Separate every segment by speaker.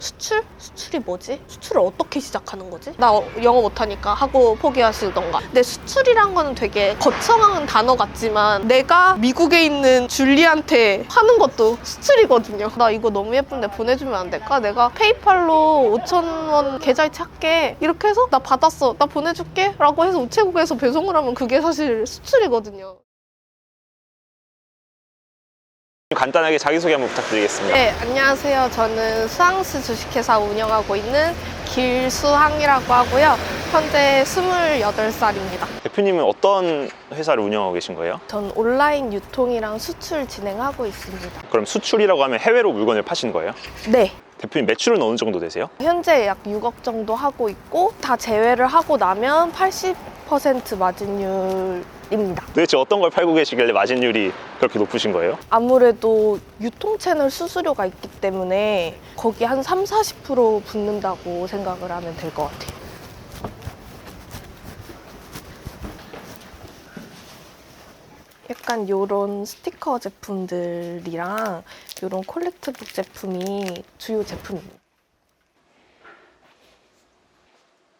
Speaker 1: 수출? 수출이 뭐지? 수출을 어떻게 시작하는 거지? 나 영어 못하니까 하고 포기하시던가. 근데 수출이란 거는 되게 거창한 단어 같지만 내가 미국에 있는 줄리한테 하는 것도 수출이거든요. 나 이거 너무 예쁜데 보내주면 안 될까? 내가 페이팔로 5,000원 계좌이체 할게. 이렇게 해서 나 받았어. 나 보내줄게. 라고 해서 우체국에서 배송을 하면 그게 사실 수출이거든요.
Speaker 2: 간단하게 자기소개 한번 부탁드리겠습니다.
Speaker 1: 네, 안녕하세요. 저는 수항스 주식회사 운영하고 있는 길수항이라고 하고요. 현재 28살입니다.
Speaker 2: 대표님은 어떤 회사를 운영하고 계신 거예요?
Speaker 1: 전 온라인 유통이랑 수출 진행하고 있습니다.
Speaker 2: 그럼 수출이라고 하면 해외로 물건을 파시는 거예요?
Speaker 1: 네.
Speaker 2: 대표님 매출은 어느 정도 되세요?
Speaker 1: 현재 약 6억 정도 하고 있고 다 제외를 하고 나면 80% 마진율입니다.
Speaker 2: 도대체 어떤 걸 팔고 계시길래 마진율이 그렇게 높으신 거예요?
Speaker 1: 아무래도 유통 채널 수수료가 있기 때문에 거기 한 30-40% 붙는다고 생각을 하면 될 것 같아요. 약간 요런 스티커 제품들이랑 요런 콜렉트북 제품이 주요 제품입니다.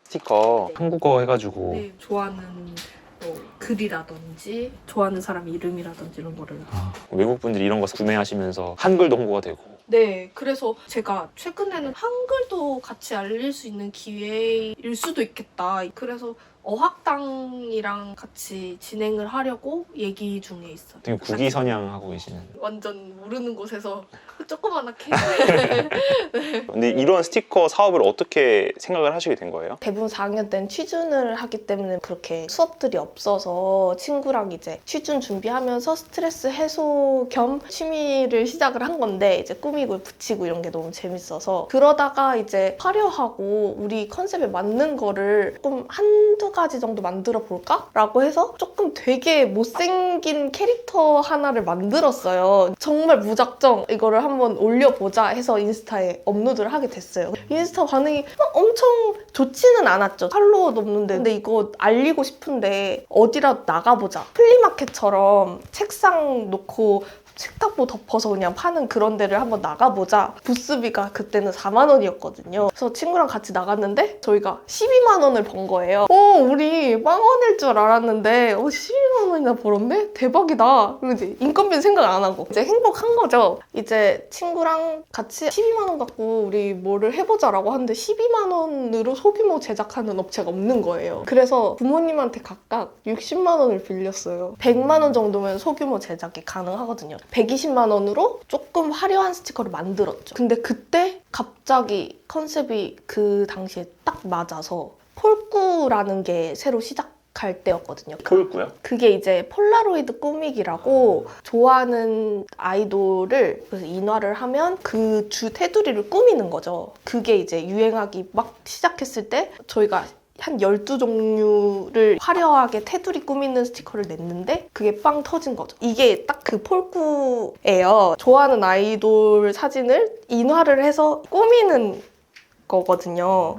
Speaker 2: 스티커 한국어 해가지고
Speaker 1: 네, 좋아하는 글이라든지 좋아하는 사람 이름이라든지 이런 거를.
Speaker 2: 외국 분들이 이런 거 구매하시면서 한글도 홍보가 되고.
Speaker 1: 네, 그래서 제가 최근에는 한글도 같이 알릴 수 있는 기회일 수도 있겠다. 그래서 어학당이랑 같이 진행을 하려고 얘기 중에 있어요.
Speaker 2: 되게 국위선양하고 계시는.
Speaker 1: 완전 모르는 곳에서 조그만하게.
Speaker 2: 근데 이런 스티커 사업을 어떻게 생각을 하시게 된 거예요?
Speaker 1: 대부분 4학년 때는 취준을 하기 때문에 그렇게 수업들이 없어서 친구랑 이제 취준 준비하면서 스트레스 해소 겸 취미를 시작을 한 건데 이제 꾸미고 붙이고 이런 게 너무 재밌어서 그러다가 이제 화려하고 우리 컨셉에 맞는 거를 조금 한두 가지 정도 만들어 볼까? 라고 해서 조금 되게 못생긴 캐릭터 하나를 만들었어요. 정말 무작정 이거를 한번 올려보자 해서 인스타에 업로드를 하게 됐어요. 인스타 반응이 막 엄청 좋지는 않았죠. 팔로워 넘는데. 근데 이거 알리고 싶은데 어디라도 나가보자. 플리마켓처럼 책상 놓고 식탁보 덮어서 그냥 파는 그런 데를 한번 나가보자. 부스비가 그때는 4만 원이었거든요. 그래서 친구랑 같이 나갔는데 저희가 12만 원을 번 거예요. 우리 빵 원일 줄 알았는데 12만 원이나 벌었네? 대박이다. 그리고 이제 인건비는 생각 안 하고 이제 행복한 거죠. 이제 친구랑 같이 12만 원 갖고 우리 뭐를 해보자라고 하는데 12만 원으로 소규모 제작하는 업체가 없는 거예요. 그래서 부모님한테 각각 60만 원을 빌렸어요. 100만 원 정도면 소규모 제작이 가능하거든요. 120만 원으로 조금 화려한 스티커를 만들었죠. 근데 그때 갑자기 컨셉이 그 당시에 딱 맞아서 폴꾸라는 게 새로 시작할 때였거든요.
Speaker 2: 폴꾸요?
Speaker 1: 그게 이제 폴라로이드 꾸미기라고 좋아하는 아이돌을 그래서 인화를 하면 그 주 테두리를 꾸미는 거죠. 그게 이제 유행하기 막 시작했을 때 저희가 한 12종류를 화려하게 테두리 꾸미는 스티커를 냈는데 그게 빵 터진 거죠. 이게 딱 그 폴꾸예요. 좋아하는 아이돌 사진을 인화를 해서 꾸미는 거거든요.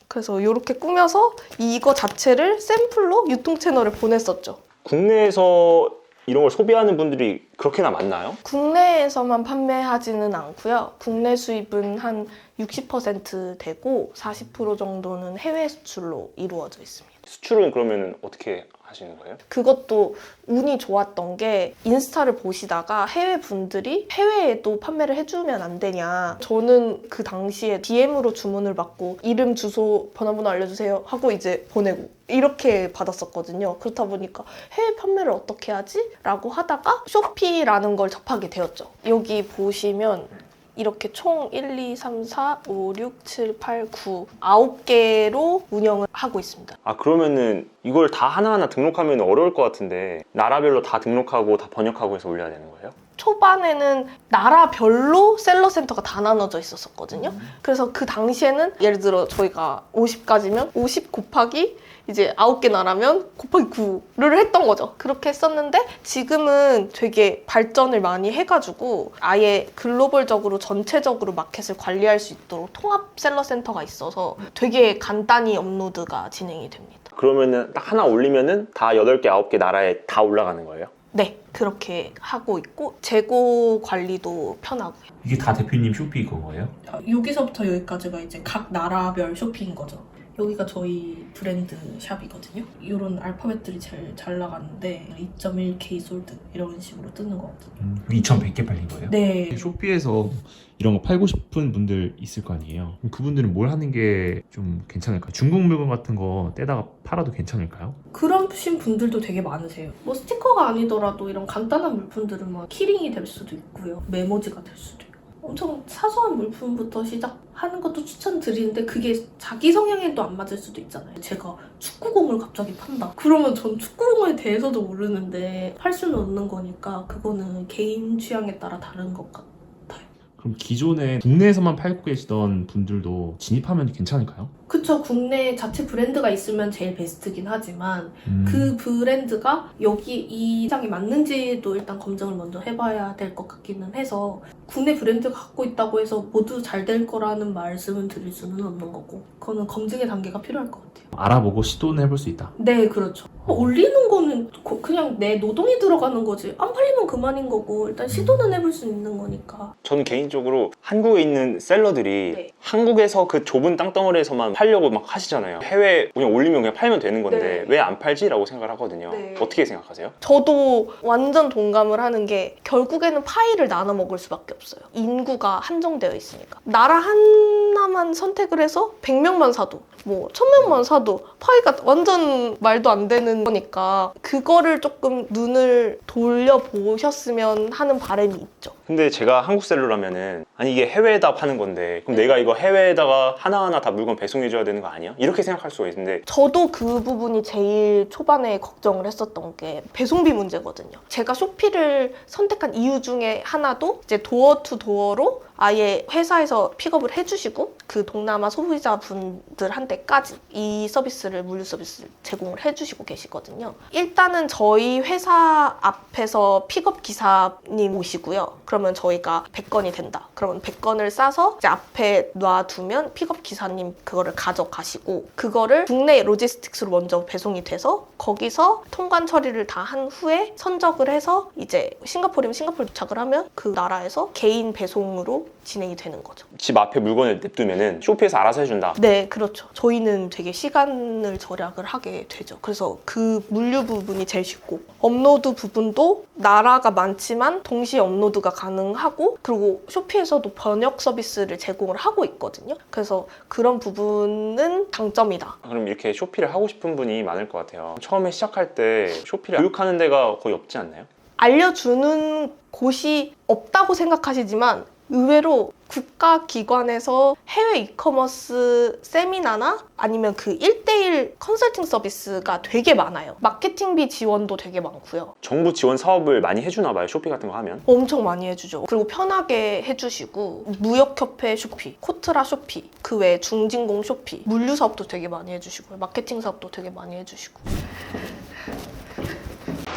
Speaker 1: 그래서 이렇게 꾸며서 이거 자체를 샘플로 유통 채널에 보냈었죠.
Speaker 2: 국내에서 이런 걸 소비하는 분들이 그렇게나 많나요?
Speaker 1: 국내에서만 판매하지는 않고요. 국내 수입은 한 60% 되고 40% 정도는 해외 수출로 이루어져 있습니다.
Speaker 2: 수출은 그러면 어떻게 하시는 거예요?
Speaker 1: 그것도 운이 좋았던 게 인스타를 보시다가 해외 분들이 해외에도 판매를 해주면 안 되냐. 저는 그 당시에 DM으로 주문을 받고 이름, 주소, 전화번호 알려주세요 하고 이제 보내고 이렇게 받았었거든요. 그렇다 보니까 해외 판매를 어떻게 하지? 라고 하다가 쇼피라는 걸 접하게 되었죠. 여기 보시면 이렇게 총 1, 2, 3, 4, 5, 6, 7, 8, 9 9개로 운영을 하고 있습니다.
Speaker 2: 그러면은 이걸 다 하나하나 등록하면 어려울 것 같은데 나라별로 다 등록하고 다 번역하고 해서 올려야 되는 거예요?
Speaker 1: 초반에는 나라별로 셀러 센터가 다 나눠져 있었거든요. 그래서 그 당시에는 예를 들어 저희가 50가지면 50 곱하기 이제 9개 나라면 곱하기 9를 했던 거죠. 그렇게 했었는데 지금은 되게 발전을 많이 해가지고 아예 글로벌적으로 전체적으로 마켓을 관리할 수 있도록 통합 셀러 센터가 있어서 되게 간단히 업로드가 진행이 됩니다.
Speaker 2: 그러면은 딱 하나 올리면은 다 8개, 9개 나라에 다 올라가는 거예요?
Speaker 1: 네, 그렇게 하고 있고 재고 관리도 편하고요.
Speaker 3: 이게 다 대표님 쇼핑 그거예요?
Speaker 4: 여기서부터 여기까지가 이제 각 나라별 쇼핑인 거죠. 여기가 저희 브랜드 샵이거든요. 이런 알파벳들이 제일 잘 나가는데 2.1K 솔드 이런 식으로 뜨는 것 같아요.
Speaker 3: 2,100개 팔린 거예요?
Speaker 4: 네.
Speaker 3: 쇼피에서 이런 거 팔고 싶은 분들 있을 거 아니에요? 그럼 그분들은 뭘 하는 게 좀 괜찮을까요? 중국 물건 같은 거 떼다가 팔아도 괜찮을까요?
Speaker 4: 그러신 분들도 되게 많으세요. 뭐 스티커가 아니더라도 이런 간단한 물품들은 뭐 키링이 될 수도 있고요. 메모지가 될 수도 있고. 엄청 사소한 물품부터 시작하는 것도 추천드리는데 그게 자기 성향에도 안 맞을 수도 있잖아요. 제가 축구공을 갑자기 판다. 그러면 전 축구공에 대해서도 모르는데 팔 수는 없는 거니까 그거는 개인 취향에 따라 다른 것 같아요.
Speaker 3: 그럼 기존에 국내에서만 팔고 계시던 분들도 진입하면 괜찮을까요?
Speaker 4: 그쵸. 국내 자체 브랜드가 있으면 제일 베스트긴 하지만 그 브랜드가 여기 이 시장에 맞는지도 일단 검증을 먼저 해봐야 될 것 같기는 해서 국내 브랜드가 갖고 있다고 해서 모두 잘 될 거라는 말씀은 드릴 수는 없는 거고 그거는 검증의 단계가 필요할 것 같아요.
Speaker 3: 알아보고 시도는 해볼 수 있다.
Speaker 4: 네, 그렇죠. 올리는 거는 그냥 내 노동이 들어가는 거지. 안 팔리면 그만인 거고 일단 시도는 해볼 수 있는 거니까.
Speaker 2: 저는 개인적으로 한국에 있는 셀러들이
Speaker 4: 네.
Speaker 2: 한국에서 그 좁은 땅덩어리에서만 팔려고 막 하시잖아요. 해외 그냥 올리면 그냥 팔면 되는 건데
Speaker 4: 네.
Speaker 2: 왜 안 팔지라고 생각을 하거든요.
Speaker 4: 네.
Speaker 2: 어떻게 생각하세요?
Speaker 1: 저도 완전 동감을 하는 게 결국에는 파이를 나눠 먹을 수밖에 없어요. 인구가 한정되어 있으니까. 나라 하나만 선택을 해서 100명만 사도 뭐 1000명만 사도 파이가 완전 말도 안 되는 거니까 그거를 조금 눈을 돌려보셨으면 하는 바람이 있죠.
Speaker 2: 근데 제가 한국 셀러라면은 아니 이게 해외에다 파는 건데 그럼 내가 이거 해외에다가 하나하나 다 물건 배송해줘야 되는 거 아니야? 이렇게 생각할 수가 있는데
Speaker 1: 저도 그 부분이 제일 초반에 걱정을 했었던 게 배송비 문제거든요. 제가 쇼피를 선택한 이유 중에 하나도 이제 도어 투 도어로 아예 회사에서 픽업을 해주시고 그 동남아 소비자분들한테까지 이 서비스를 물류 서비스를 제공을 해주시고 계시거든요. 일단은 저희 회사 앞에서 픽업 기사님 오시고요. 그러면 저희가 100건이 된다. 그러면 100건을 싸서 이제 앞에 놔두면 픽업 기사님 그거를 가져가시고 그거를 국내 로지스틱스로 먼저 배송이 돼서 거기서 통관 처리를 다 한 후에 선적을 해서 이제 싱가포르면 싱가포르 도착을 하면 그 나라에서 개인 배송으로 진행이 되는 거죠.
Speaker 2: 집 앞에 물건을 냅두면은 쇼피에서 알아서 해준다.
Speaker 1: 네, 그렇죠. 저희는 되게 시간을 절약을 하게 되죠. 그래서 그 물류 부분이 제일 쉽고 업로드 부분도 나라가 많지만 동시에 업로드가 가능하고 그리고 쇼피에서도 번역 서비스를 제공을 하고 있거든요. 그래서 그런 부분은 장점이다.
Speaker 2: 그럼 이렇게 쇼피를 하고 싶은 분이 많을 것 같아요. 처음에 시작할 때 쇼피를 교육하는 데가 거의 없지 않나요?
Speaker 1: 알려주는 곳이 없다고 생각하시지만 의외로 국가기관에서 해외 이커머스 세미나나 아니면 그 1대1 컨설팅 서비스가 되게 많아요. 마케팅비 지원도 되게 많고요.
Speaker 2: 정부 지원 사업을 많이 해주나 봐요. 쇼피 같은 거 하면.
Speaker 1: 엄청 많이 해주죠. 그리고 편하게 해주시고 무역협회 쇼피, 코트라 쇼피, 그 외에 중진공 쇼피, 물류 사업도 되게 많이 해주시고요. 마케팅 사업도 되게 많이 해주시고.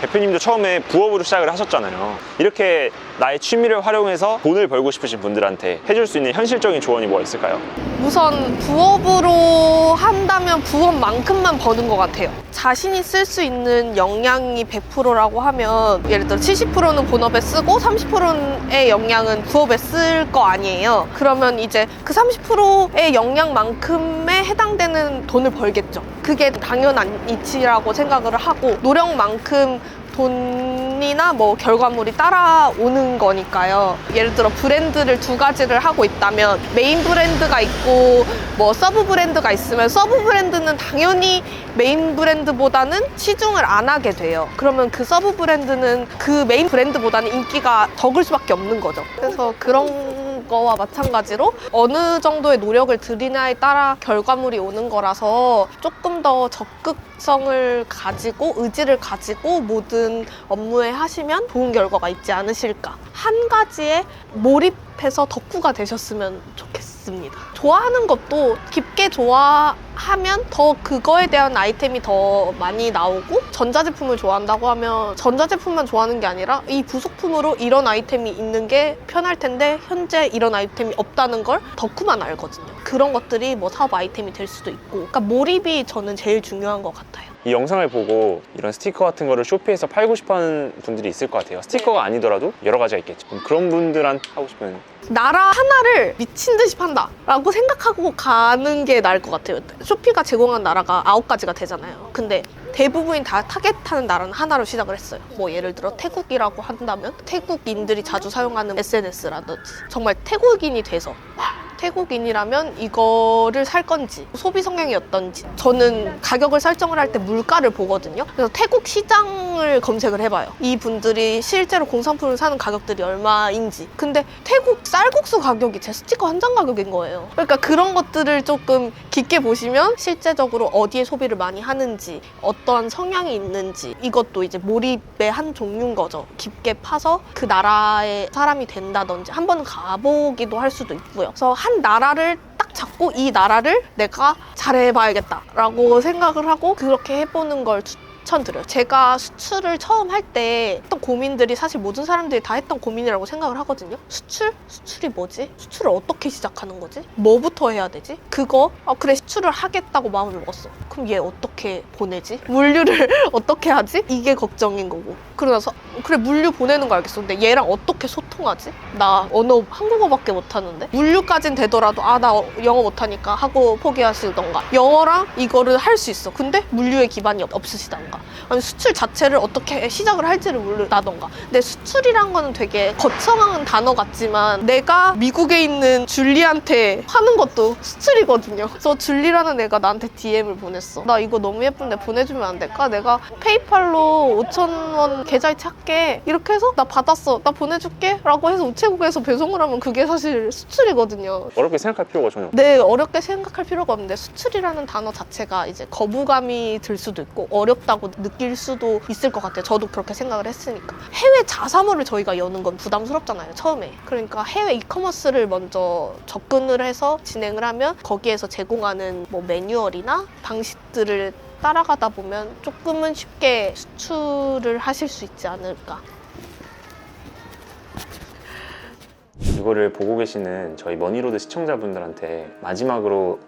Speaker 2: 대표님도 처음에 부업으로 시작을 하셨잖아요. 이렇게 나의 취미를 활용해서 돈을 벌고 싶으신 분들한테 해줄 수 있는 현실적인 조언이 뭐가 있을까요?
Speaker 1: 우선 부업으로 한다면 부업만큼만 버는 것 같아요. 자신이 쓸 수 있는 역량이 100%라고 하면 예를 들어 70%는 본업에 쓰고 30%의 역량은 부업에 쓸 거 아니에요. 그러면 이제 그 30%의 역량만큼에 해당되는 돈을 벌겠죠. 그게 당연한 이치라고 생각을 하고 노력만큼 돈이나 뭐 결과물이 따라오는 거니까요. 예를 들어 브랜드를 두 가지를 하고 있다면 메인 브랜드가 있고 뭐 서브 브랜드가 있으면 서브 브랜드는 당연히 메인 브랜드보다는 치중을 안 하게 돼요. 그러면 그 서브 브랜드는 그 메인 브랜드보다는 인기가 적을 수밖에 없는 거죠. 그래서 그런 거와 마찬가지로 어느 정도의 노력을 들이냐에 따라 결과물이 오는 거라서 조금 더 적극성을 가지고 의지를 가지고 모든 업무에 하시면 좋은 결과가 있지 않으실까. 한 가지에 몰입해서 덕후가 되셨으면 좋겠습니다. 좋아하는 것도 깊게 좋아하는 하면 더 그거에 대한 아이템이 더 많이 나오고, 전자제품을 좋아한다고 하면 전자제품만 좋아하는 게 아니라 이 부속품으로 이런 아이템이 있는 게 편할 텐데 현재 이런 아이템이 없다는 걸 덕후만 알거든요. 그런 것들이 뭐 사업 아이템이 될 수도 있고, 그러니까 몰입이 저는 제일 중요한 것 같아요.
Speaker 2: 이 영상을 보고 이런 스티커 같은 거를 쇼피에서 팔고 싶어 하는 분들이 있을 것 같아요. 스티커가 아니더라도 여러 가지가 있겠죠. 그럼 그런 분들한테 하고 싶은
Speaker 1: 나라 하나를 미친 듯이 판다 라고 생각하고 가는 게 나을 것 같아요. 쇼피가 제공한 나라가 9가지가 되잖아요. 근데 대부분이 다 타겟하는 나라는 하나로 시작을 했어요. 뭐 예를 들어 태국이라고 한다면 태국인들이 자주 사용하는 SNS라든지, 정말 태국인이 돼서 태국인이라면 이거를 살 건지, 소비 성향이 어떤지. 저는 가격을 설정을 할 때 물가를 보거든요. 그래서 태국 시장을 검색을 해봐요. 이분들이 실제로 공산품을 사는 가격들이 얼마인지. 근데 태국 쌀국수 가격이 제 스티커 한 장 가격인 거예요. 그러니까 그런 것들을 조금 깊게 보시면 실제적으로 어디에 소비를 많이 하는지, 어떠한 성향이 있는지, 이것도 이제 몰입의 한 종류인 거죠. 깊게 파서 그 나라의 사람이 된다든지 한 번 가보기도 할 수도 있고요. 그래서 한 나라를 딱 잡고 이 나라를 내가 잘해봐야겠다라고 생각을 하고 그렇게 해보는 걸 추천드려요. 제가 수출을 처음 할 때 했던 고민들이 사실 모든 사람들이 다 했던 고민이라고 생각을 하거든요. 수출? 수출이 뭐지? 수출을 어떻게 시작하는 거지? 뭐부터 해야 되지? 그거? 그래, 수출을 하겠다고 마음을 먹었어. 그럼 얘 어떻게 보내지? 물류를 어떻게 하지? 이게 걱정인 거고. 그러고 나서 그래, 물류 보내는 거 알겠어. 근데 얘랑 어떻게 소통하지? 나 언어 한국어밖에 못하는데? 물류까진 되더라도 나 영어 못하니까 하고 포기하시던가, 영어랑 이거를 할 수 있어. 근데 물류의 기반이 없으시던가, 아니 수출 자체를 어떻게 시작을 할지를 모른다던가. 근데 수출이란 거는 되게 거창한 단어 같지만 내가 미국에 있는 줄리한테 하는 것도 수출이거든요. 그래서 줄리라는 애가 나한테 DM을 보냈어. 나 이거 너무 예쁜데 보내주면 안 될까? 내가 페이팔로 5,000원 계좌이체 할게. 이렇게 해서 나 받았어. 나 보내줄게. 라고 해서 우체국에서 배송을 하면 그게 사실 수출이거든요.
Speaker 2: 어렵게 생각할 필요가 전혀 없어요.
Speaker 1: 네, 어렵게 생각할 필요가 없는데 수출이라는 단어 자체가 이제 거부감이 들 수도 있고 어렵다고 느낄 수도 있을 것 같아요. 저도 그렇게 생각을 했으니까. 해외 자사몰을 저희가 여는 건 부담스럽잖아요, 처음에. 그러니까 해외 이커머스를 먼저 접근을 해서 진행을 하면 거기에서 제공하는 뭐 매뉴얼이나 방식들을 따라가다 보면 조금은 쉽게 수출을 하실 수 있지 않을까.
Speaker 2: 이거를 보고 계시는 저희 머니로드 시청자분들한테 마지막으로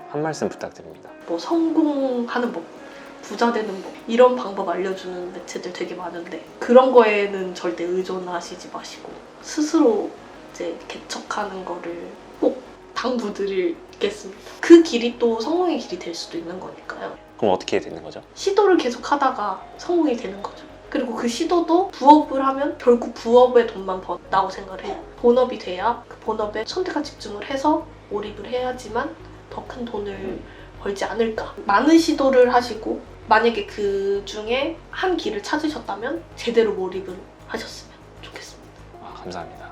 Speaker 2: 한 말씀 부탁드립니다.
Speaker 4: 뭐 성공하는 법, 부자 되는 법, 이런 방법 알려주는 매체들 되게 많은데 그런 거에는 절대 의존하시지 마시고 스스로 이제 개척하는 거를 꼭 당부드리겠습니다. 그 길이 또 성공의 길이 될 수도 있는 거니까요.
Speaker 2: 그럼 어떻게 되는 거죠?
Speaker 4: 시도를 계속 하다가 성공이 되는 거죠. 그리고 그 시도도 부업을 하면 결국 부업에 돈만 번다고 생각을 해요. 본업이 돼야 그 본업에 선택과 집중을 해서 몰입을 해야지만 더 큰 돈을 벌지 않을까. 많은 시도를 하시고 만약에 그 중에 한 길을 찾으셨다면 제대로 몰입을 하셨으면 좋겠습니다.
Speaker 2: 감사합니다.